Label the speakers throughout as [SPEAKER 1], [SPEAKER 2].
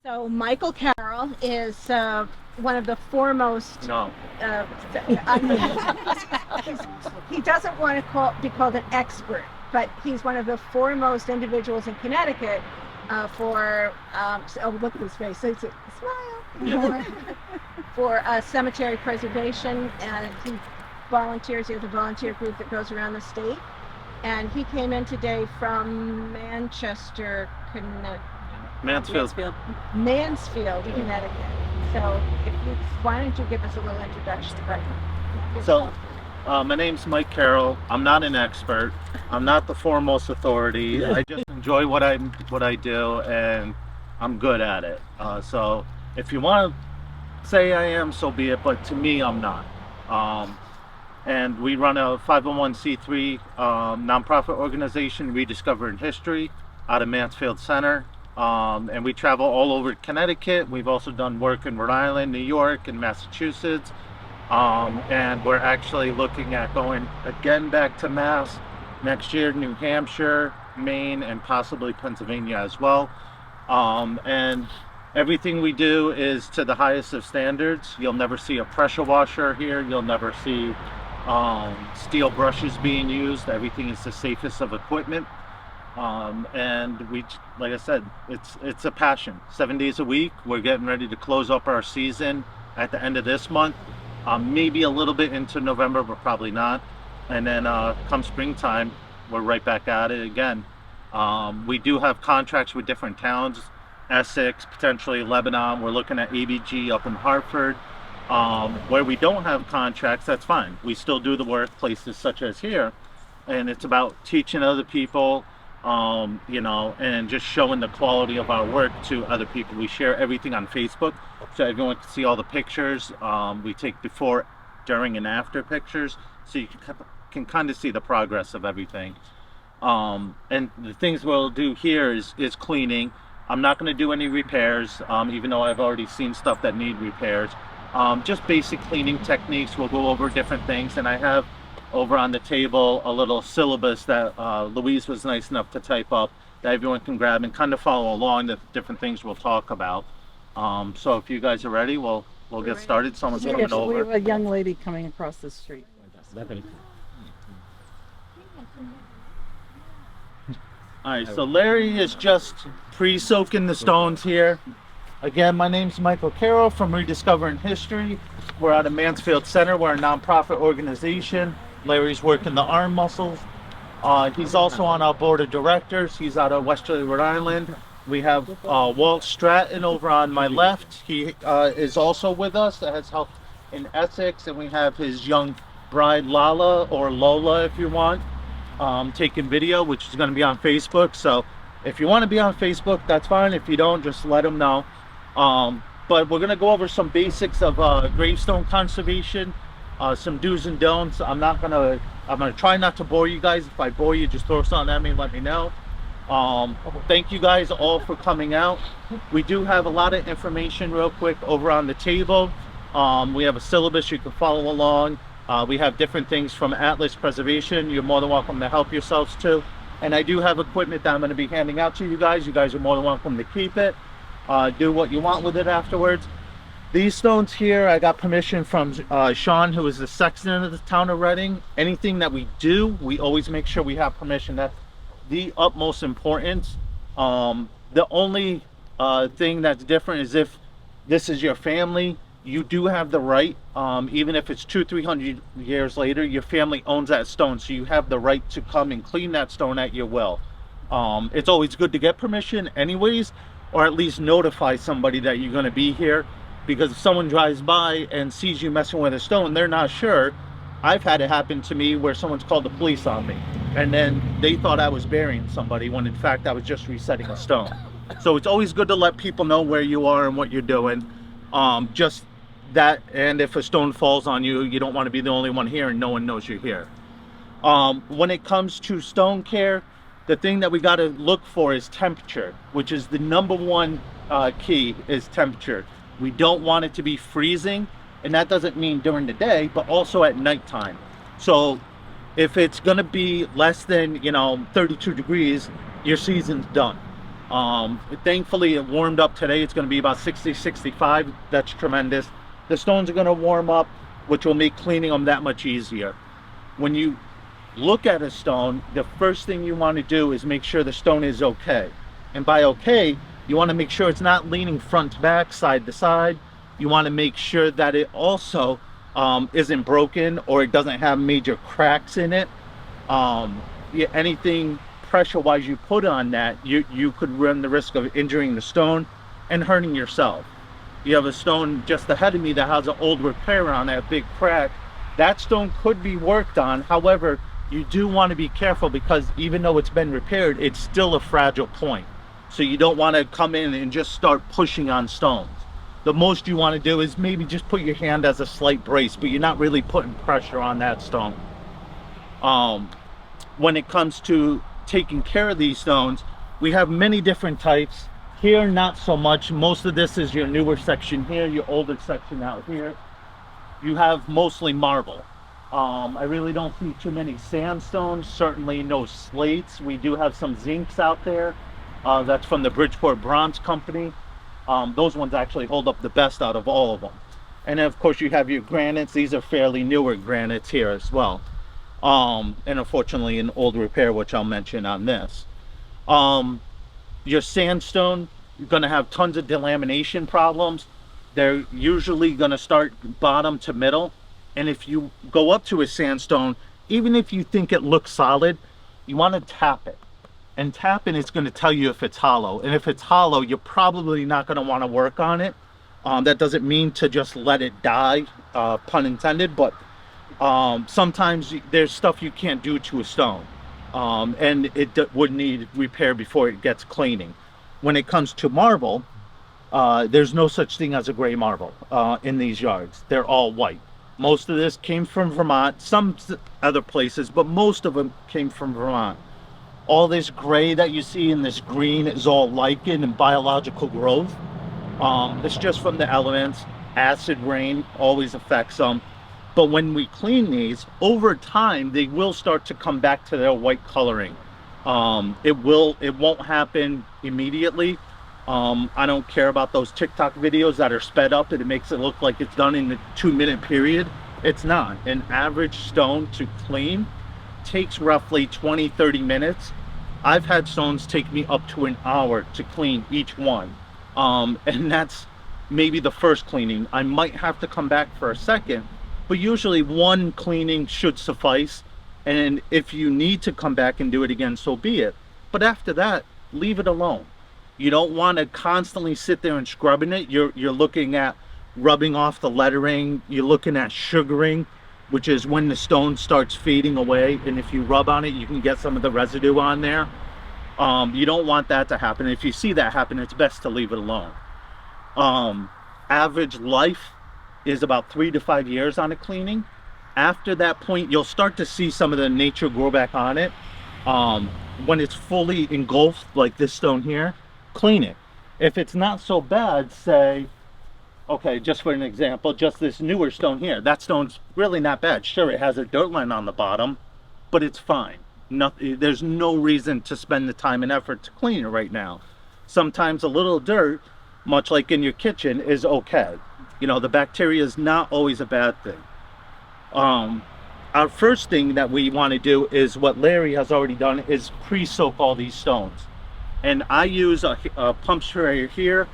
[SPEAKER 1] So Michael Carroll is one of the foremost.
[SPEAKER 2] No.
[SPEAKER 1] I mean, he doesn't want to be called an expert, but he's one of the foremost individuals in Connecticut for. Oh, look at his face! It's a smile for cemetery preservation, and he volunteers. He has a volunteer group that goes around the state, and he came in today from Manchester, Connecticut.
[SPEAKER 2] Mansfield.
[SPEAKER 1] Mansfield, Connecticut. So, why don't you give us a little introduction about yourself?
[SPEAKER 2] So, my name's Mike Carroll. I'm not an expert. I'm not the foremost authority. I just enjoy what I do, and I'm good at it. So, if you want to say I am, so be it. But to me, I'm not. And we run a 501c3 nonprofit organization, Rediscovering History, out of Mansfield Center. And we travel all over Connecticut. We've also done work in Rhode Island, New York, and Massachusetts. And we're actually looking at going again back to Mass next year, New Hampshire, Maine, and possibly Pennsylvania as well. And everything we do is to the highest of standards. You'll never see a pressure washer here. You'll never see steel brushes being used. Everything is the safest of equipment. And we, like I said, it's a passion. 7 days a week. We're getting ready to close up our season at the end of this month, maybe a little bit into November, but probably not. And then come springtime, we're right back at it again. We do have contracts with different towns, Essex, potentially Lebanon. We're looking at ABG up in Hartford. Where we don't have contracts, that's fine. We still do the work, places such as here. And it's about teaching other people, and just showing the quality of our work to other people. We share everything on Facebook, so everyone can see all the pictures. We take before, during, and after pictures, so you can kind of see the progress of everything. And the things we'll do here is cleaning. I'm not going to do any repairs, even though I've already seen stuff that need repairs. Just basic cleaning techniques. We'll go over different things, and I have over on the table a little syllabus that Louise was nice enough to type up that everyone can grab and kind of follow along the different things we'll talk about. So if you guys are ready, we'll get started. Someone's coming
[SPEAKER 3] Yes, we
[SPEAKER 2] over.
[SPEAKER 3] have a young lady coming across the street.
[SPEAKER 2] All right, so Larry is just pre-soaking the stones here. Again, my name's Michael Carroll from Rediscovering History. We're out of Mansfield Center. We're a nonprofit organization. Larry's working the arm muscles. He's also on our board of directors. He's out of Westerly, Rhode Island. We have Walt Stratton over on my left. He is also with us. That has helped in Essex. And we have his young bride, Lala, or Lola if you want, taking video, which is going to be on Facebook. So if you want to be on Facebook, that's fine. If you don't, just let them know. But we're going to go over some basics of gravestone conservation, some do's and don'ts. I'm going to try not to bore you guys. If I bore you, just throw something at me and let me know. Thank you guys all for coming out. We do have a lot of information real quick over on the table. We have a syllabus you can follow along. We have different things from Atlas Preservation. You're more than welcome to help yourselves too. And I do have equipment that I'm going to be handing out to you guys. You guys are more than welcome to keep it. Do what you want with it afterwards. These stones here, I got permission from Sean, who is the sexton of the town of Reading. Anything that we do, we always make sure we have permission. That's the utmost importance. The only thing that's different is if this is your family, you do have the right, even if it's 200-300 years later, your family owns that stone, so you have the right to come and clean that stone at your will. It's always good to get permission anyways, or at least notify somebody that you're going to be here, because if someone drives by and sees you messing with a stone, they're not sure. I've had it happen to me where someone's called the police on me, and then they thought I was burying somebody when in fact I was just resetting a stone. So it's always good to let people know where you are and what you're doing. Just that, and if a stone falls on you, you don't want to be the only one here and no one knows you're here. When it comes to stone care, the thing that we got to look for is temperature, which is the number one key, is temperature. We don't want it to be freezing, and that doesn't mean during the day, but also at nighttime. So if it's going to be less than 32 degrees, your season's done. Thankfully it warmed up today. It's going to be about 60, 65. That's tremendous. The stones are going to warm up, which will make cleaning them that much easier. When you look at a stone, the first thing you want to do is make sure the stone is okay. And by okay, you want to make sure it's not leaning front to back, side to side. You want to make sure that it also isn't broken or it doesn't have major cracks in it. Anything pressure-wise you put on that, you could run the risk of injuring the stone and hurting yourself. You have a stone just ahead of me that has an old repair on that big crack. That stone could be worked on. However, you do want to be careful because even though it's been repaired, it's still a fragile point. So you don't want to come in and just start pushing on stones. The most you want to do is maybe just put your hand as a slight brace, but you're not really putting pressure on that stone. When it comes to taking care of these stones, we have many different types. Here, not so much. Most of this is your newer section here, your older section out here. You have mostly marble. I really don't see too many sandstones, certainly no slates. We do have some zincs out there. That's from the Bridgeport Bronze Company. Those ones actually hold up the best out of all of them. And then of course you have your granites. These are fairly newer granites here as well. And unfortunately an old repair, which I'll mention on this. Your sandstone, you're going to have tons of delamination problems. They're usually going to start bottom to middle. And if you go up to a sandstone, even if you think it looks solid, you want to tap it. And tapping is going to tell you if it's hollow. And if it's hollow, you're probably not going to want to work on it. That doesn't mean to just let it die, pun intended, but sometimes there's stuff you can't do to a stone. And it would need repair before it gets cleaning. When it comes to marble, there's no such thing as a gray marble in these yards. They're all white. Most of this came from Vermont, some other places, but most of them came from Vermont. All this gray that you see and this green is all lichen and biological growth. It's just from the elements. Acid rain always affects them. But when we clean these, over time, they will start to come back to their white coloring. It won't happen immediately. I don't care about those TikTok videos that are sped up and it makes it look like it's done in a 2-minute period. It's not. An average stone to clean takes roughly 20-30 minutes. I've had stones take me up to an hour to clean each one. And that's maybe the first cleaning. I might have to come back for a second, but usually one cleaning should suffice. And if you need to come back and do it again, so be it. But after that, leave it alone. You don't want to constantly sit there and scrubbing it. You're looking at rubbing off the lettering. You're looking at sugaring, which is when the stone starts fading away. And if you rub on it, you can get some of the residue on there. You don't want that to happen. If you see that happen, it's best to leave it alone. Average life is about 3 to 5 years on a cleaning. After that point, you'll start to see some of the nature grow back on it. When it's fully engulfed, like this stone here, clean it. If it's not so bad, say, okay, just for an example, just this newer stone here, that stone's really not bad. Sure, it has a dirt line on the bottom, but it's fine. There's no reason to spend the time and effort to clean it right now. Sometimes a little dirt, much like in your kitchen, is okay. You know, the bacteria is not always a bad thing. Our first thing that we want to do is what Larry has already done, is pre-soak all these stones. And I use a pump sprayer here.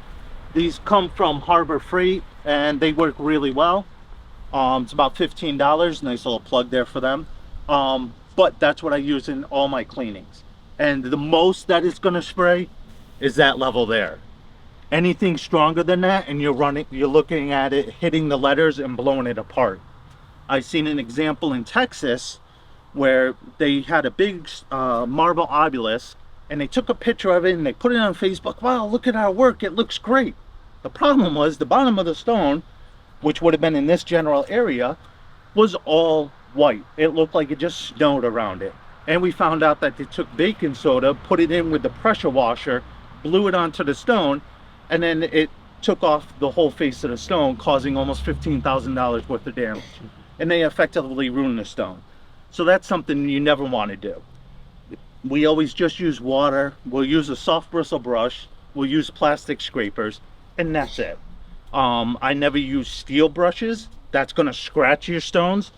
[SPEAKER 2] These come from Harbor Freight and they work really well. It's about $15. Nice little plug there for them. But that's what I use in all my cleanings. And the most that it's going to spray is that level there. Anything stronger than that and you're looking at it hitting the letters and blowing it apart. I've seen an example in Texas where they had a big marble obelisk and they took a picture of it and they put it on Facebook. Wow, look at our work, it looks great. The problem was the bottom of the stone, which would have been in this general area, was all white. It looked like it just snowed around it. And we found out that they took baking soda, put it in with the pressure washer, blew it onto the stone, and then it took off the whole face of the stone, causing almost $15,000 worth of damage. And they effectively ruined the stone. So that's something you never want to do. we always just use water. We'll use a soft bristle brush. We'll use plastic scrapers, and that's it. I never use steel brushes. That's gonna scratch your stones.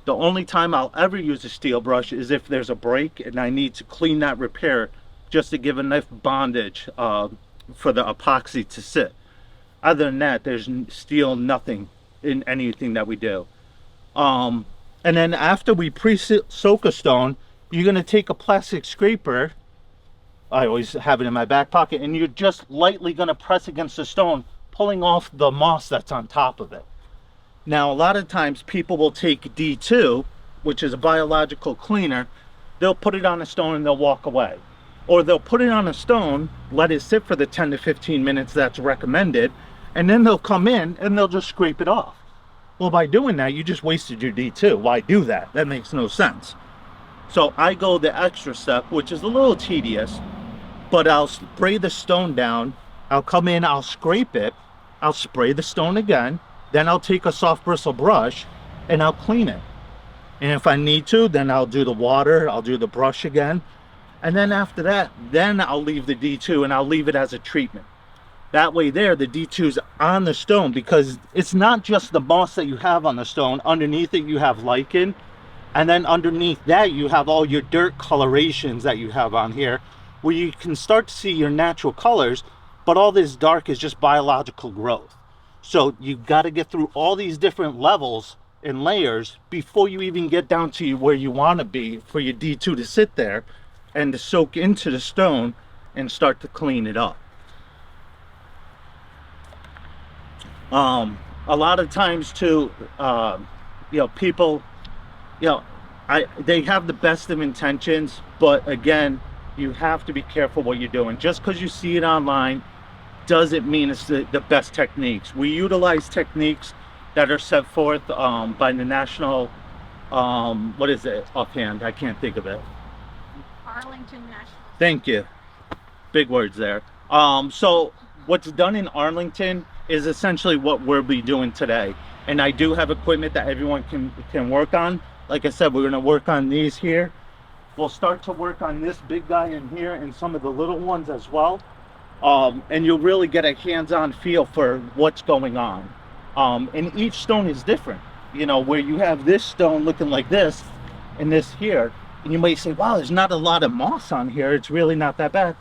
[SPEAKER 2] The only time I'll ever use a steel brush is if there's a break and I need to clean that repair, just to give enough bondage for the epoxy to sit. Other than that, there's steel nothing in anything that we do. And then after we pre-soak a stone, you're gonna take a plastic scraper. I always have it in my back pocket, and you're just lightly gonna press against the stone, pulling off the moss that's on top of it. Now, a lot of times people will take D2, which is a biological cleaner, they'll put it on a stone and they'll walk away. Or they'll put it on a stone, let it sit for the 10 to 15 minutes that's recommended, and then they'll come in and they'll just scrape it off. Well, by doing that, you just wasted your D2. Why do that? That makes no sense. So I go the extra step, which is a little tedious, but I'll spray the stone down, I'll come in, I'll scrape it, I'll spray the stone again, then I'll take a soft bristle brush and I'll clean it. And if I need to, then I'll do the water, I'll do the brush again. And then after that, then I'll leave the D2 and I'll leave it as a treatment. That way there, the D2's on the stone, because it's not just the moss that you have on the stone. Underneath it, you have lichen. And then underneath that, you have all your dirt colorations that you have on here, where you can start to see your natural colors, but all this dark is just biological growth. So you got to get through all these different levels and layers before you even get down to where you want to be for your D2 to sit there and to soak into the stone and start to clean it up. A lot of times too, people, they have the best of intentions, but again, you have to be careful what you're doing. Just because you see it online doesn't mean it's the best techniques. We utilize techniques that are set forth by the national, what is it offhand? I can't think of it.
[SPEAKER 1] Arlington National.
[SPEAKER 2] Thank you. Big words there. So what's done in Arlington is essentially what we'll be doing today. And I do have equipment that everyone can work on. Like I said, we're gonna work on these here. We'll start to work on this big guy in here and some of the little ones as well. And you'll really get a hands-on feel for what's going on. And each stone is different. Where you have this stone looking like this and this here, and you may say, wow, there's not a lot of moss on here, it's really not that bad.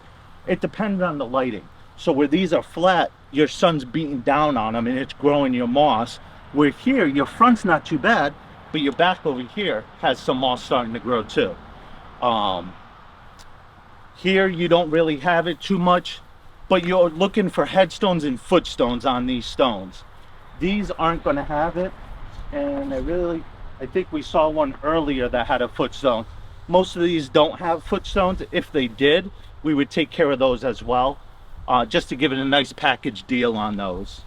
[SPEAKER 2] It depends on the lighting. So where these are flat, your sun's beating down on them and it's growing your moss. Where here, your front's not too bad, but your back over here has some moss starting to grow too. Here you don't really have it too much, but you're looking for headstones and footstones on these stones. These aren't going to have it, and I think we saw one earlier that had a footstone. Most of these don't have footstones. If they did, we would take care of those as well, just to give it a nice package deal on those.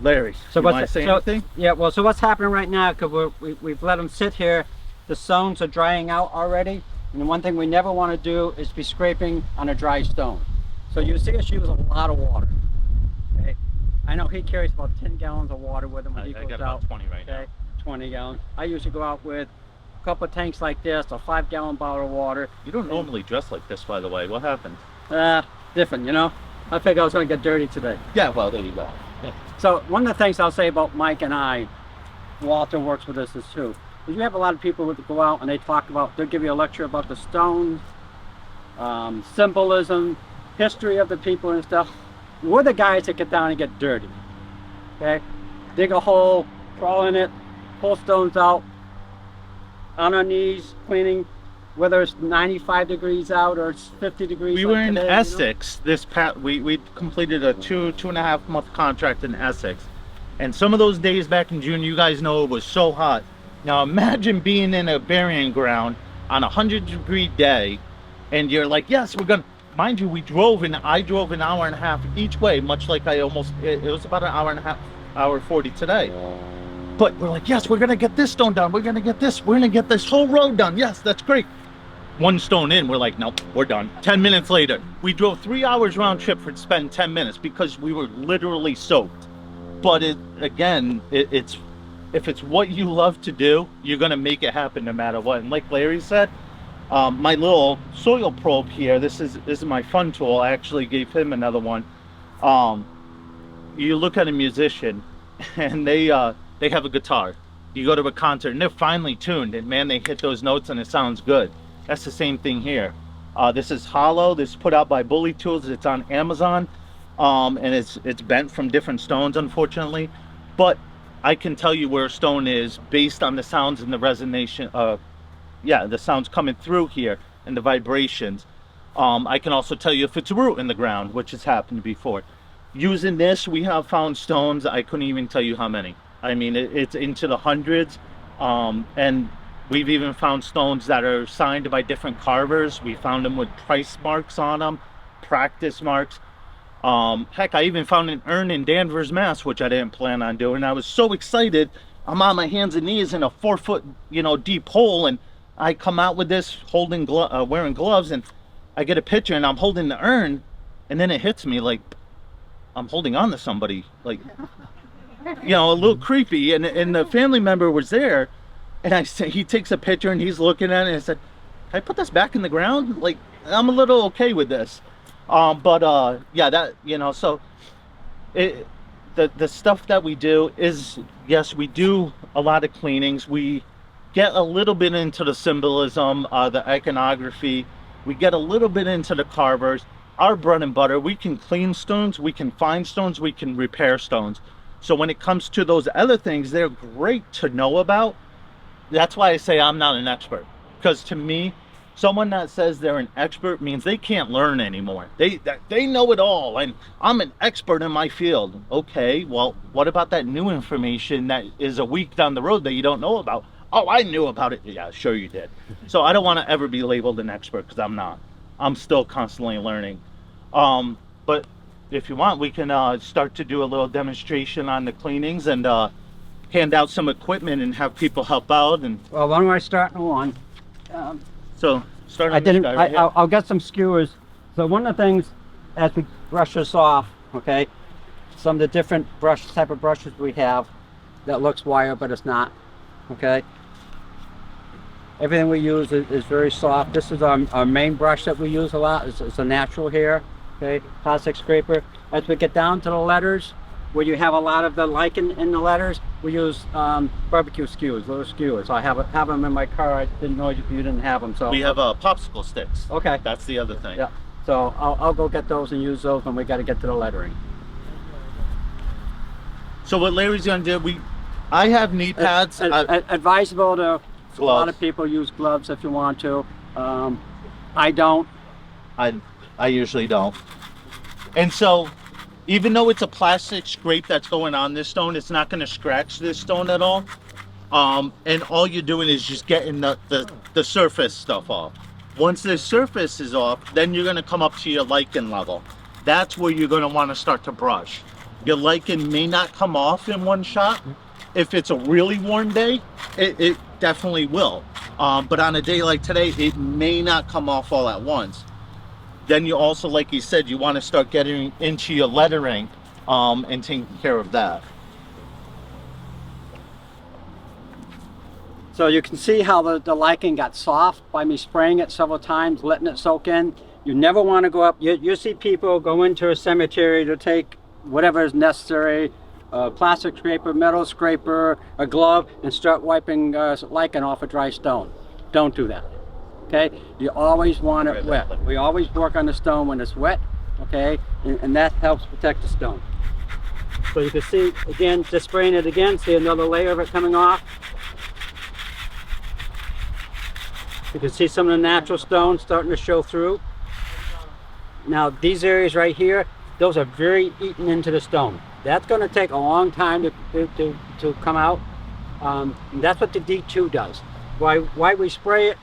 [SPEAKER 2] Larry,
[SPEAKER 4] So
[SPEAKER 2] you want to say anything?
[SPEAKER 4] Yeah, well, so what's happening right now, because we've let them sit here, the stones are drying out already, and the one thing we never want to do is be scraping on a dry stone. So you see us use a lot of water. Okay, I know he carries about 10 gallons of water with him when he goes
[SPEAKER 2] got
[SPEAKER 4] out.
[SPEAKER 2] about 20 right now.
[SPEAKER 4] 20 gallons. I usually go out with a couple of tanks like this, a 5-gallon bottle of water.
[SPEAKER 2] You don't normally dress like this, by the way. What happened?
[SPEAKER 4] Different, I figured I was going to get dirty today.
[SPEAKER 2] Yeah, well, there you go. Yeah.
[SPEAKER 4] So one of the things I'll say about Mike and I, Walter works with us, is too, is you have a lot of people that go out and they'll give you a lecture about the stones, symbolism, history of the people and stuff. We're the guys that get down and get dirty. Okay? Dig a hole, crawl in it, pull stones out, on our knees, cleaning, whether it's 95 degrees out or it's 50 degrees.
[SPEAKER 2] We
[SPEAKER 4] like
[SPEAKER 2] were in
[SPEAKER 4] today,
[SPEAKER 2] Essex this past, we completed a two and a half month contract in Essex. And some of those days back in June, you guys know it was so hot. Now imagine being in a burying ground on a 100-degree day, and you're like, yes, we're gonna, mind you, I drove an hour and a half each way, much like it was about an hour and a half, hour 40 today. But we're like, yes, we're gonna get this stone done, we're gonna get this whole road done, yes, that's great. One stone in, we're like, nope, we're done. 10 minutes later, we drove 3 hours round trip for to spend 10 minutes because we were literally soaked. But it's if it's what you love to do, you're gonna make it happen no matter what. And like Larry said, My little soil probe here, this is my fun tool. I actually gave him another one. You look at a musician and they have a guitar. You go to a concert and they're finely tuned, and man, they hit those notes and it sounds good. That's the same thing here. This is hollow. This is put out by Bully Tools. It's on Amazon, and it's bent from different stones, unfortunately. But I can tell you where a stone is based on the sounds and the resonation. The sounds coming through here and the vibrations. I can also tell you if it's a root in the ground, which has happened before. Using this, we have found stones. I couldn't even tell you how many. I mean, it's into the hundreds, and we've even found stones that are signed by different carvers. We found them with price marks on them, practice marks. Heck, I even found an urn in Danvers, Mass, which I didn't plan on doing. I was so excited. I'm on my hands and knees in a 4-foot, deep hole, and I come out with this holding wearing gloves, and I get a picture, and I'm holding the urn, and then it hits me like I'm holding on to somebody, like, a little creepy. And the family member was there, and he takes a picture and he's looking at it, and I said, "Can I put this back in the ground? Like, I'm a little okay with this." So the stuff that we do is, yes, we do a lot of cleanings. We get a little bit into the symbolism, the iconography. We get a little bit into the carvers. Our bread and butter, we can clean stones, we can find stones, we can repair stones. So when it comes to those other things, they're great to know about. That's why I say I'm not an expert, because to me, someone that says they're an expert means they can't learn anymore. They know it all, and I'm an expert in my field. Okay, well, what about that new information that is a week down the road that you don't know about? Oh, I knew about it. Yeah, sure you did. So I don't want to ever be labeled an expert, because I'm not. I'm still constantly learning. But if you want, we can start to do a little demonstration on the cleanings and hand out some equipment and have people help out. And
[SPEAKER 4] Well, why don't I start in one?
[SPEAKER 2] so start on this guy right here.
[SPEAKER 4] I'll get some skewers. So one of the things, as we brush this off, okay, some of the different type of brushes we have that looks wire, but it's not, okay. Everything we use is very soft. This is our main brush that we use a lot. It's a natural hair, okay, plastic scraper. As we get down to the letters, where you have a lot of the lichen in the letters, we use barbecue skewers, little skewers. I have them in my car. I didn't know you didn't have them. So
[SPEAKER 2] We have popsicle sticks.
[SPEAKER 4] Okay.
[SPEAKER 2] That's the other thing.
[SPEAKER 4] Yeah. So I'll go get those and use those when we got to get to the lettering.
[SPEAKER 2] So what Larry's gonna do, I have knee pads.
[SPEAKER 4] Advisable to a lot
[SPEAKER 2] Gloves.
[SPEAKER 4] of people use gloves if you want to. I don't.
[SPEAKER 2] I usually don't. And so, even though it's a plastic scrape that's going on this stone, it's not going to scratch this stone at all. And all you're doing is just getting the surface stuff off. Once the surface is off, then you're going to come up to your lichen level. That's where you're going to want to start to brush. Your lichen may not come off in one shot. If it's a really warm day, it definitely will. But on a day like today, it may not come off all at once. Then you also, like you said, you want to start getting into your lettering and taking care of that.
[SPEAKER 4] So you can see how the lichen got soft by me spraying it several times, letting it soak in. You never want to go up. You see people go into a cemetery to take whatever is necessary, a plastic scraper, metal scraper, a glove, and start wiping lichen off a dry stone. Don't do that. Okay, you always want it wet. We always work on the stone when it's wet, okay, and that helps protect the stone. So you can see, again, just spraying it again, see another layer of it coming off. You can see some of the natural stones starting to show through. Now these areas right here, those are very eaten into the stone. That's going to take a long time to come out. And that's what the D2 does. Why we spray it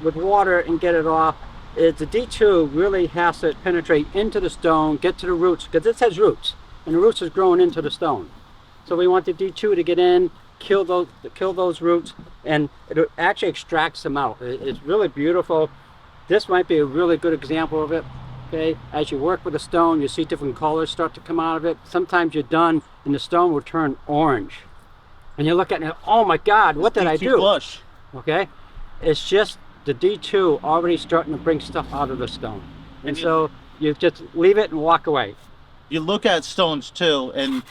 [SPEAKER 4] with water and get it off is the D2 really has to penetrate into the stone, get to the roots, because this has roots, and the roots is growing into the stone. So we want the D2 to get in, kill those roots, and it actually extracts them out. It's really beautiful. This might be a really good example of it. Okay, as you work with a stone, you see different colors start to come out of it. Sometimes you're done, and the stone will turn orange, and you look at it, oh my God, what did I do?
[SPEAKER 2] Blush.
[SPEAKER 4] Okay, it's just the D2 already starting to bring stuff out of the stone. And
[SPEAKER 2] And you-
[SPEAKER 4] so you just leave it and walk away.
[SPEAKER 2] You look at stones too, and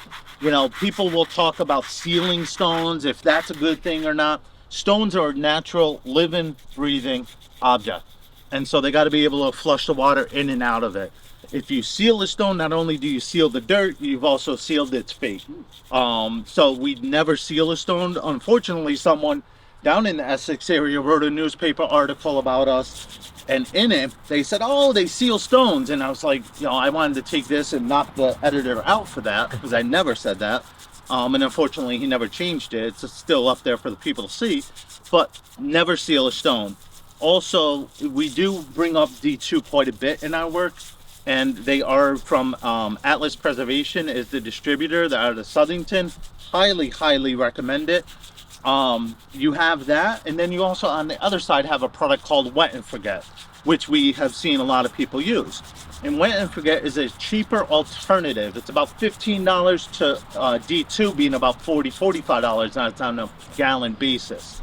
[SPEAKER 2] people will talk about sealing stones, if that's a good thing or not. Stones are a natural, living, breathing object, and so they got to be able to flush the water in and out of it. If you seal a stone, not only do you seal the dirt, you've also sealed its fate. So we never seal a stone. Unfortunately, someone down in the Essex area wrote a newspaper article about us, and in it they said, oh, they seal stones. And I was like, I wanted to take this and knock the editor out for that, because I never said that. And unfortunately he never changed it. It's still up there for the people to see, but never seal a stone. Also, we do bring up D2 quite a bit in our work, and they are from Atlas Preservation is the distributor. They're out of Southington. Highly recommend it. You have that, and then you also on the other side have a product called Wet and Forget, which we have seen a lot of people use. And Wet and Forget is a cheaper alternative. It's about $15 to D2 being about $45 on a gallon basis.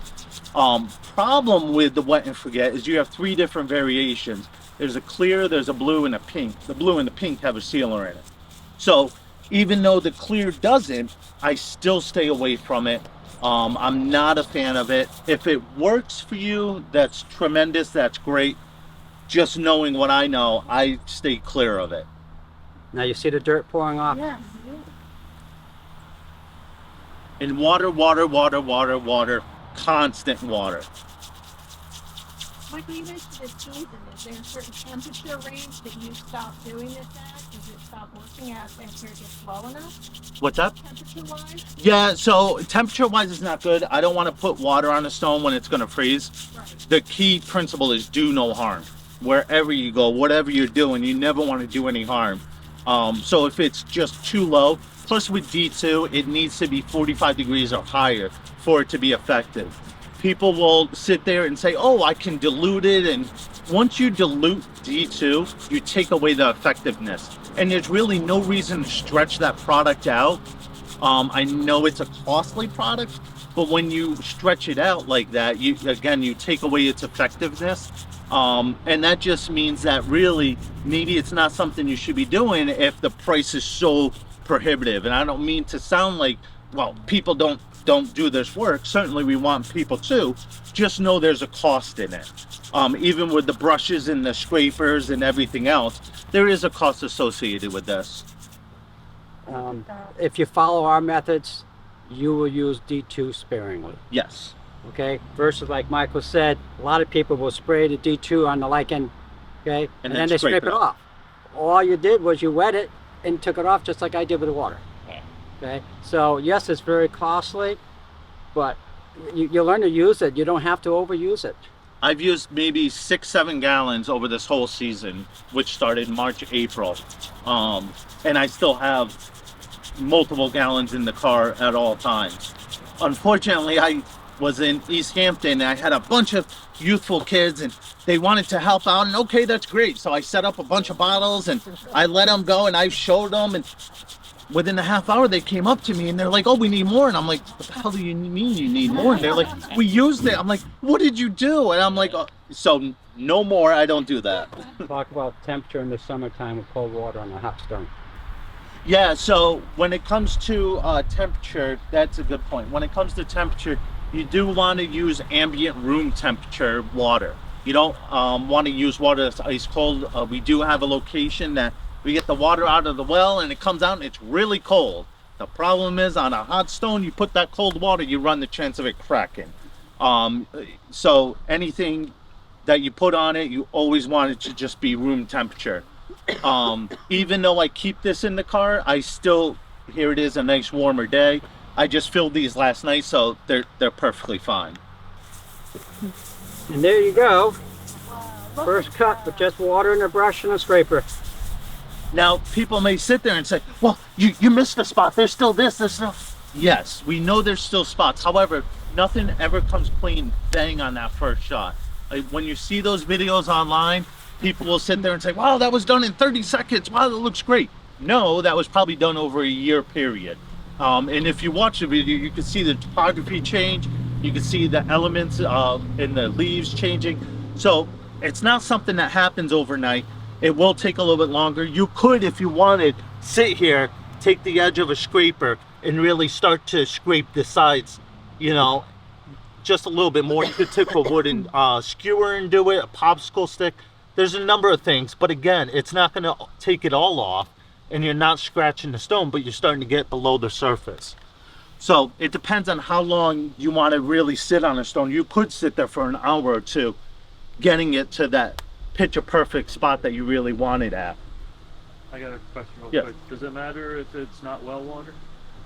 [SPEAKER 2] Problem with the Wet and Forget is you have 3 different variations. There's a clear, there's a blue, and a pink. The blue and the pink have a sealer in it. So even though the clear doesn't, I still stay away from it. I'm not a fan of it. If it works for you, that's tremendous, that's great. Just knowing what I know, I stay clear of it.
[SPEAKER 4] Now you see the dirt pouring off?
[SPEAKER 1] Yes.
[SPEAKER 2] And water, constant water.
[SPEAKER 5] Michael, you mentioned the season. Is there a certain temperature range that you stop doing this at? Does it stop working as temperature gets low enough,
[SPEAKER 2] What's up?
[SPEAKER 5] temperature-wise?
[SPEAKER 2] Yeah, so temperature-wise is not good. I don't want to put water on a stone when it's going to freeze.
[SPEAKER 5] Right.
[SPEAKER 2] The key principle is do no harm. Wherever you go, whatever you're doing, you never want to do any harm. So if it's just too low, plus with D2, it needs to be 45 degrees or higher for it to be effective. People will sit there and say, oh, I can dilute it. And once you dilute D2, you take away the effectiveness. And there's really no reason to stretch that product out. I know it's a costly product, but when you stretch it out like that, you take away its effectiveness. And that just means that really, maybe it's not something you should be doing if the price is so prohibitive. And I don't mean to sound like, well, people don't do this work. Certainly we want people to. Just know there's a cost in it. Even with the brushes and the scrapers and everything else, there is a cost associated with this.
[SPEAKER 4] If you follow our methods, you will use D2 sparingly.
[SPEAKER 2] Yes.
[SPEAKER 4] Okay, versus like Michael said, a lot of people will spray the D2 on the lichen, okay, and then they scrape it off. All you did was you wet it and took it off just like I did with the water. Okay, so yes, it's very costly, but you learn to use it. You don't have to overuse it.
[SPEAKER 2] I've used maybe 6-7 gallons over this whole season, which started March, April. And I still have multiple gallons in the car at all times. Unfortunately, I was in East Hampton and I had a bunch of youthful kids and they wanted to help out, and okay, that's great. So I set up a bunch of bottles and I let them go and I showed them, and within a half hour they came up to me and they're like, oh, we need more. And I'm like, what the hell do you mean you need more? And they're like, we used it. I'm like, what did you do? And I'm like, oh, so no more. I don't do that.
[SPEAKER 4] Talk about temperature in the summertime with cold water on a hot stone.
[SPEAKER 2] Yeah, so when it comes to temperature, that's a good point. When it comes to temperature, you do want to use ambient room temperature water. You don't want to use water that's ice cold. We do have a location that we get the water out of the well and it comes out and it's really cold. The problem is on a hot stone, you put that cold water, you run the chance of it cracking. So anything that you put on it, you always want it to just be room temperature. Even though I keep this in the car, I still, here it is, a nice warmer day. I just filled these last night, so they're perfectly fine.
[SPEAKER 4] And there you go. First cut with just water and a brush and a scraper.
[SPEAKER 2] Now, people may sit there and say, well, you missed a spot. There's still this, there's still... Yes, we know there's still spots. However, nothing ever comes clean bang on that first shot. Like, when you see those videos online, people will sit there and say, wow, that was done in 30 seconds. Wow, that looks great. No, that was probably done over a year period. And if you watch the video, you can see the topography change. You can see the elements in the leaves changing. So it's not something that happens overnight. It will take a little bit longer. You could, if you wanted, sit here, take the edge of a scraper and really start to scrape the sides, you know, just a little bit more. You could take a wooden skewer and do it, a popsicle stick. There's a number of things, but again, it's not going to take it all off, and you're not scratching the stone, but you're starting to get below the surface. So it depends on how long you want to really sit on a stone. You could sit there for an hour or two, getting it to that picture perfect spot that you really want it at.
[SPEAKER 6] I got a question real
[SPEAKER 2] Yeah.
[SPEAKER 6] quick. Does it matter if it's not well water?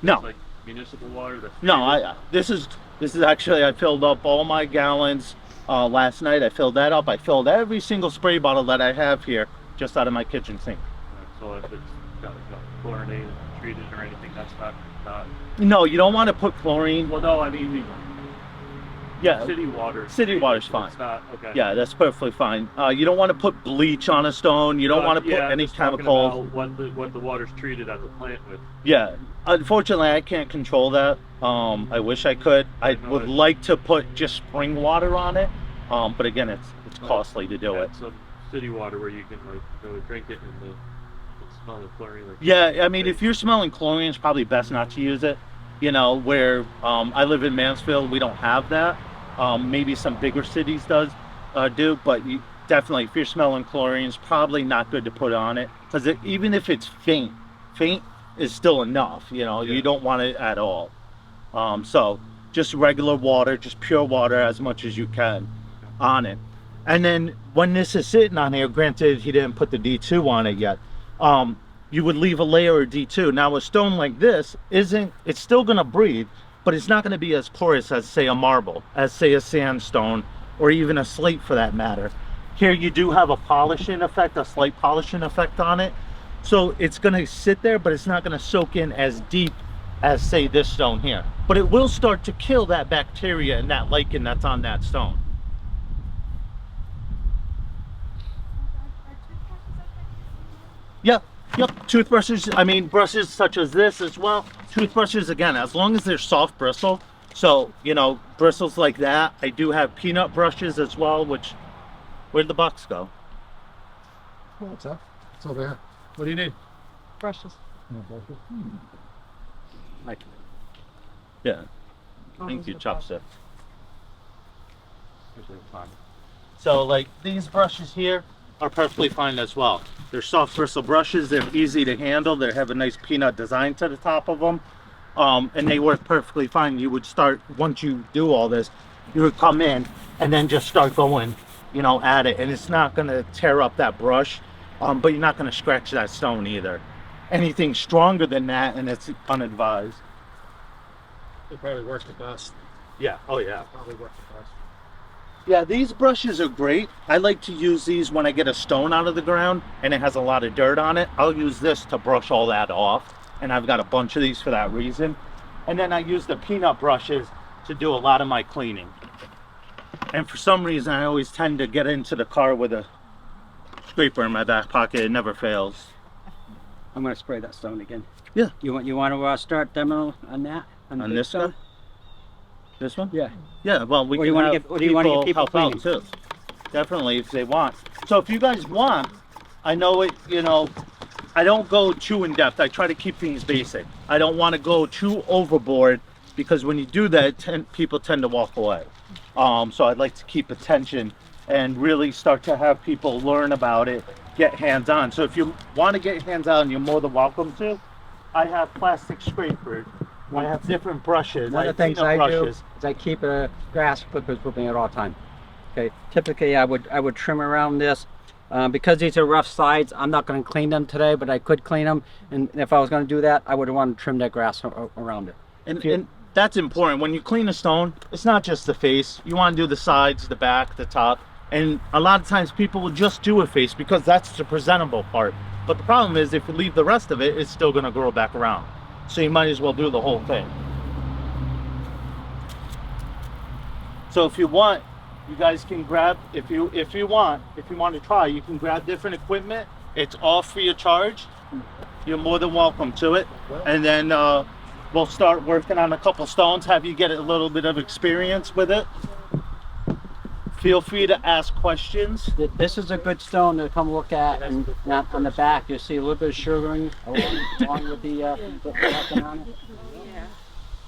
[SPEAKER 2] No.
[SPEAKER 6] It's like municipal water? That's
[SPEAKER 2] No, this is actually, I filled up all my gallons last night. I filled that up. I filled every single spray bottle that I have here just out of my kitchen sink.
[SPEAKER 6] So if it's got chlorinated, treated or anything, that's not.
[SPEAKER 2] No, you don't want to put chlorine.
[SPEAKER 6] Well, no, I mean
[SPEAKER 2] Yeah,
[SPEAKER 6] city water.
[SPEAKER 2] city water's fine.
[SPEAKER 6] It's not okay.
[SPEAKER 2] Yeah, that's perfectly fine. You don't want to put bleach on a stone. You don't want to put
[SPEAKER 6] yeah,
[SPEAKER 2] any
[SPEAKER 6] just talking
[SPEAKER 2] chemicals.
[SPEAKER 6] about what the water's treated at the plant with.
[SPEAKER 2] Yeah, unfortunately, I can't control that. I wish I could. I would like to put just spring water on it, but again, it's costly to do it.
[SPEAKER 6] Some city water where you can like go drink it and the smell of chlorine. Like,
[SPEAKER 2] Yeah, I mean, if you're smelling chlorine, it's probably best not to use it. You know, where I live in Mansfield, we don't have that. Maybe some bigger cities do, but you, definitely if you're smelling chlorine, it's probably not good to put on it, because even if it's faint is still enough. You know, you don't want it at all. So just regular water, just pure water as much as you can on it. And then when this is sitting on here, granted he didn't put the D2 on it yet, you would leave a layer of D2. Now a stone like this it's still gonna breathe, but it's not gonna be as porous as say a marble, as say a sandstone, or even a slate for that matter. Here you do have a polishing effect, a slight polishing effect on it. So it's gonna sit there, but it's not gonna soak in as deep as say this stone here. But it will start to kill that bacteria and that lichen that's on that stone. Yep. Toothbrushes, I mean, brushes such as this as well. Toothbrushes, again, as long as they're soft bristle. So, you know, bristles like that. I do have peanut brushes as well, which, where'd the box go?
[SPEAKER 7] What's up? It's over here. What do you need?
[SPEAKER 3] Brushes.
[SPEAKER 2] Like, yeah. Thank you, chopstick. So, like, these brushes here are perfectly fine as well. They're soft bristle brushes. They're easy to handle. They have a nice peanut design to the top of them. And they work perfectly fine. You would start, once you do all this, you would come in and then just start going, you know, at it. And it's not going to tear up that brush, but you're not going to scratch that stone either. Anything stronger than that, and it's unadvised.
[SPEAKER 7] It probably works the best.
[SPEAKER 2] Yeah, oh yeah.
[SPEAKER 7] Probably works the best.
[SPEAKER 2] Yeah, these brushes are great. I like to use these when I get a stone out of the ground and it has a lot of dirt on it. I'll use this to brush all that off. And I've got a bunch of these for that reason. And then I use the peanut brushes to do a lot of my cleaning. And for some reason, I always tend to get into the car with a scraper in my back pocket. It never fails.
[SPEAKER 4] I'm gonna spray that stone again.
[SPEAKER 2] Yeah.
[SPEAKER 4] You want to start demo on that?
[SPEAKER 2] On
[SPEAKER 4] the
[SPEAKER 2] this
[SPEAKER 4] stone?
[SPEAKER 2] one? This one?
[SPEAKER 4] Yeah.
[SPEAKER 2] Yeah, well, we
[SPEAKER 4] Or
[SPEAKER 2] can
[SPEAKER 4] you wanna
[SPEAKER 2] have
[SPEAKER 4] give- or do you wanna give people
[SPEAKER 2] help out too. Definitely, if they want. So if you guys want, I know it, you know, I don't go too in depth. I try to keep things basic. I don't want to go too overboard, because when you do that, people tend to walk away. So I'd like to keep attention and really start to have people learn about it, get hands-on. So if you want to get hands-on, you're more than welcome to. I have plastic scrapers. I have different brushes.
[SPEAKER 4] One
[SPEAKER 2] I
[SPEAKER 4] of the
[SPEAKER 2] have
[SPEAKER 4] things
[SPEAKER 2] peanut
[SPEAKER 4] I do
[SPEAKER 2] brushes.
[SPEAKER 4] is I keep grass clippers with me at all time. Okay. Typically, I would trim around this. Because these are rough sides, I'm not going to clean them today, but I could clean them. And if I was going to do that, I would want to trim that grass around it.
[SPEAKER 2] And that's important. When you clean a stone, it's not just the face. You want to do the sides, the back, the top. And a lot of times people will just do a face because that's the presentable part. But the problem is if you leave the rest of it, it's still going to grow back around. So you might as well do the whole thing. So if you want, you guys can grab, if you want to try, you can grab different equipment. It's all free of charge. You're more than welcome to it. And then we'll start working on a couple stones, have you get a little bit of experience with it. Feel free to ask questions.
[SPEAKER 4] This is a good stone to come look at, and on the back you see a little bit of sugaring along with the wrapping on it.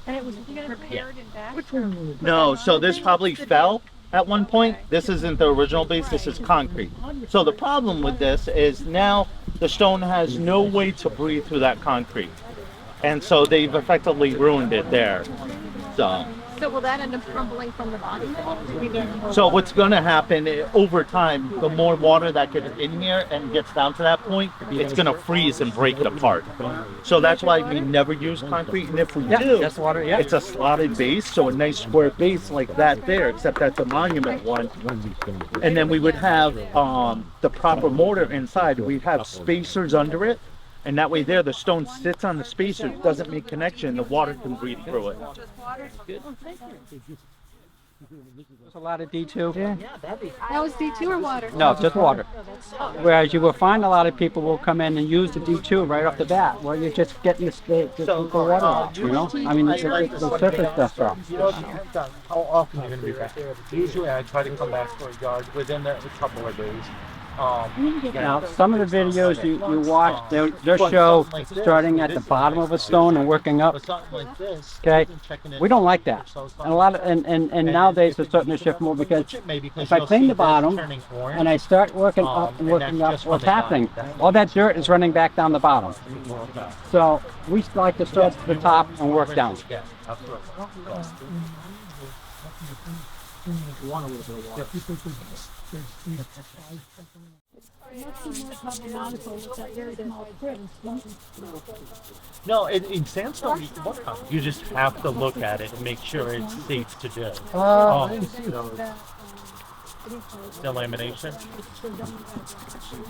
[SPEAKER 5] And it was prepared in back.
[SPEAKER 2] No, so this probably fell at one point. This isn't the original base, this is concrete. So the problem with this is now the stone has no way to breathe through that concrete. And so they've effectively ruined it there.
[SPEAKER 5] So will that end up crumbling from the bottom?
[SPEAKER 2] So what's going to happen over time, the more water that gets in here and gets down to that point, it's going to freeze and break it apart. So that's why we never use concrete. And if we do,
[SPEAKER 4] That's water, yeah.
[SPEAKER 2] it's a slotted base, so a nice square base like that there, except that's a monument one. And then we would have the proper mortar inside. We'd have spacers under it. And that way there, the stone sits on the spacer, doesn't make connection, the water can breathe through it.
[SPEAKER 4] There's a lot of D2. Yeah.
[SPEAKER 5] That was D2 or water?
[SPEAKER 4] No, just water. Whereas you will find a lot of people will come in and use the D2 right off the bat. Well, you're just getting the water out, you know? I mean, the surface stuff off.
[SPEAKER 8] You know, how often you're going to be back? Usually I try to come back for a yard within a couple of days.
[SPEAKER 4] Now, some of the videos you watch, they'll show starting at the bottom of a stone and working up. Okay, we don't like that. And a lot of and nowadays they're starting to shift more because if I clean the bottom and I start working up and working up, what's happening? All that dirt is running back down the bottom. So we like to start at the top and work down.
[SPEAKER 8] No, in sandstone you can work on it. You just have to look at it and make sure it's safe to do.
[SPEAKER 7] I didn't see those.
[SPEAKER 8] Delamination?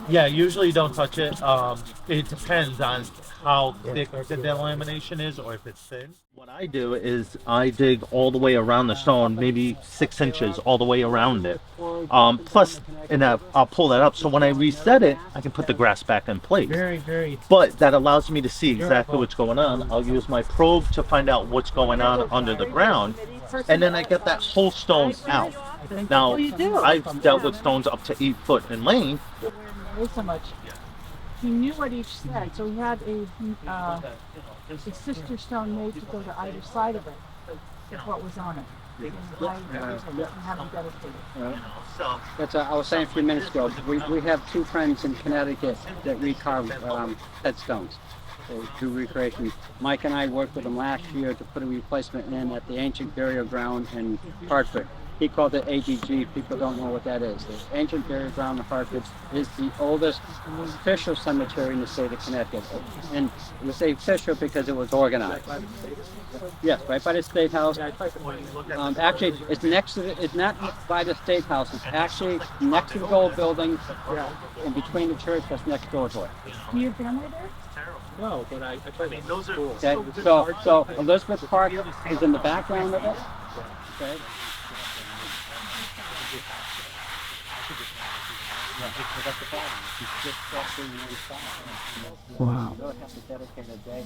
[SPEAKER 8] Yeah, usually don't touch it. It depends on how thick the delamination is or if it's thin.
[SPEAKER 2] What I do is I dig all the way around the stone, maybe 6 inches all the way around it. Plus, and I'll pull that up, so when I reset it, I can put the grass back in place.
[SPEAKER 8] Very.
[SPEAKER 2] But that allows me to see exactly what's going on. I'll use my probe to find out what's going on under the ground, and then I get that whole stone out. Now, I've dealt with stones up to 8 foot in length.
[SPEAKER 3] So much. He knew what each said, so he had a sister stone made to go to either side of it. Is what was on it.
[SPEAKER 4] That's I was saying a few minutes ago. We have 2 friends in Connecticut that recarve headstones. They do recreation. Mike and I worked with them last year to put a replacement in at the ancient burial ground in Hartford. He called it AGG. People don't know what that is. The ancient burial ground in Hartford is the oldest official cemetery in the state of Connecticut. And we say official because it was organized. Yes, right by the State House. Actually, it's next to the, it's not by the State House. It's actually next to the gold building, in between the church that's next door to it.
[SPEAKER 3] Your family there?
[SPEAKER 8] No, but I mean, those are...
[SPEAKER 4] Okay, so Elizabeth Park is in the background of it. Okay.
[SPEAKER 3] Wow.
[SPEAKER 4] You'll have to dedicate a day.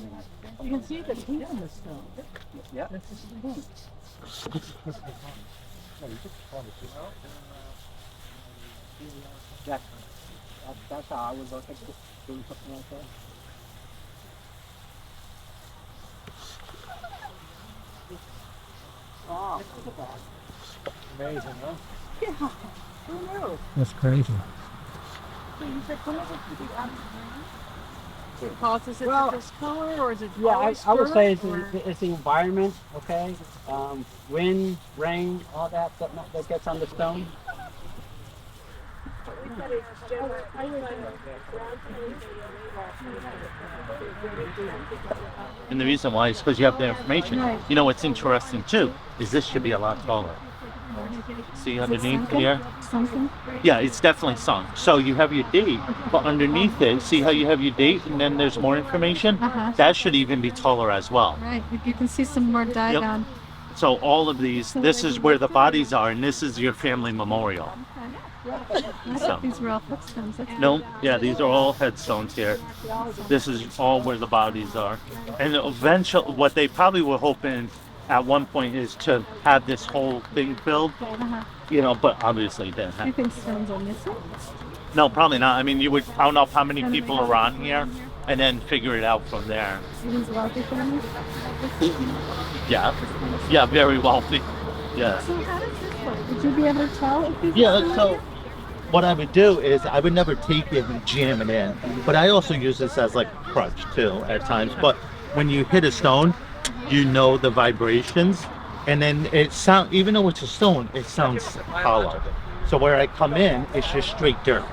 [SPEAKER 3] You can see the heat on the stone.
[SPEAKER 4] Yeah. That's how I would look at doing something like that. Wow, look at that.
[SPEAKER 8] Amazing, huh?
[SPEAKER 3] Yeah. Who knew?
[SPEAKER 7] That's crazy.
[SPEAKER 3] So you said some of it could be out of the ground? Causes it
[SPEAKER 4] Well,
[SPEAKER 3] to discolor, or is it
[SPEAKER 4] Yeah,
[SPEAKER 3] always
[SPEAKER 4] I would say it's,
[SPEAKER 3] dirt, or-
[SPEAKER 4] it's the environment, okay? Wind, rain, all that stuff that gets on the stone.
[SPEAKER 2] And the reason why is because you have the information. You know what's interesting too is this should be a lot taller. See underneath here?
[SPEAKER 3] Something?
[SPEAKER 2] Yeah, it's definitely sunk. So you have your date, but underneath it, see how you have your date and then there's more information? That should even be taller as well.
[SPEAKER 5] Right, you can see some more diagon.
[SPEAKER 2] So all of these, this is where the bodies are and this is your family memorial. So,
[SPEAKER 5] These were all footstones.
[SPEAKER 2] no, yeah, these are all headstones here. This is all where the bodies are. And eventually, what they probably were hoping at one point is to have this whole thing filled, you know, but obviously it didn't
[SPEAKER 3] Do you
[SPEAKER 2] happen.
[SPEAKER 3] think stones are missing?
[SPEAKER 2] No, probably not. I mean, you would count up how many people are on here and then figure it out from there.
[SPEAKER 3] Are these wealthy families?
[SPEAKER 2] Yeah. Yeah, very wealthy. Yeah.
[SPEAKER 3] So how does this work? Would you be able to tell if these
[SPEAKER 2] Yeah,
[SPEAKER 3] are still
[SPEAKER 2] so
[SPEAKER 3] here?
[SPEAKER 2] what I would do is I would never take it and jam it in, but I also use this as like a crutch too at times. But when you hit a stone, you know the vibrations, and then it sound, even though it's a stone, it sounds hollow. So where I come in, it's just straight dirt.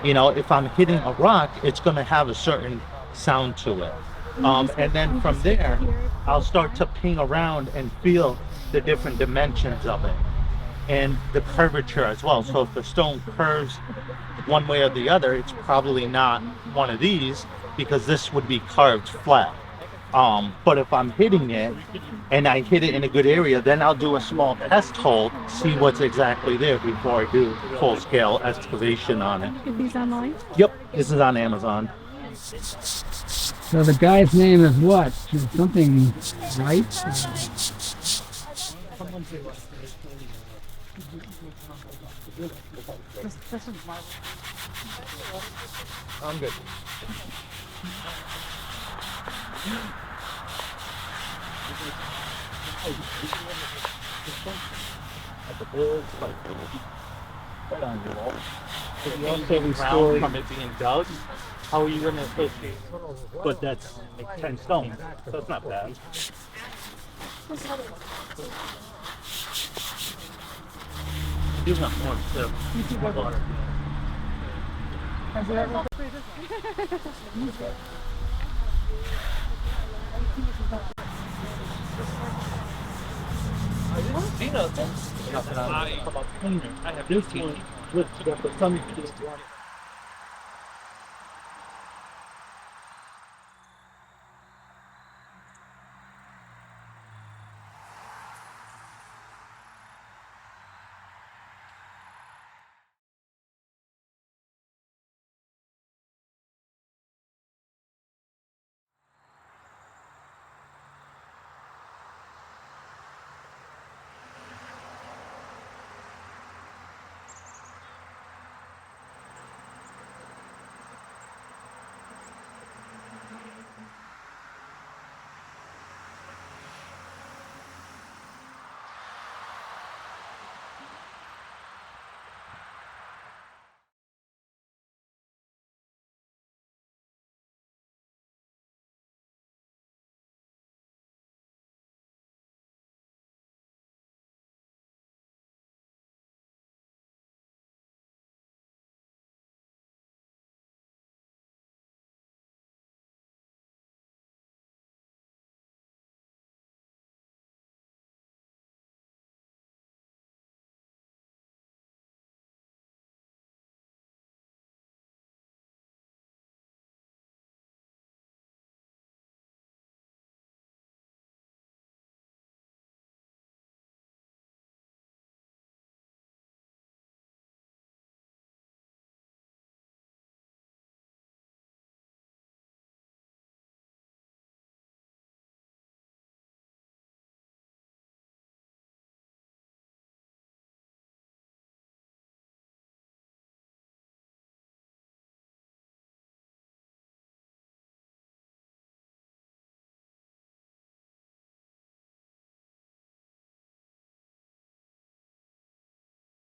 [SPEAKER 2] You know, if I'm hitting a rock, it's going to have a certain sound to it. And then from there, I'll start to ping around and feel the different dimensions of it and the curvature as well. So if the stone curves one way or the other, it's probably not one of these because this would be carved flat. But if I'm hitting it and I hit it in a good area, then I'll do a small test hole, see what's exactly there before I do full scale excavation on it.
[SPEAKER 3] Get these online?
[SPEAKER 2] Yep, this is on Amazon.
[SPEAKER 9] So the guy's name is what? Something Wright?
[SPEAKER 3] This is my
[SPEAKER 2] I'm good. Right on your wall. If you don't take ground from it being dug, how are you going to associate? But that's like 10 stones, so it's not bad. You got more too. I have this one with the sun.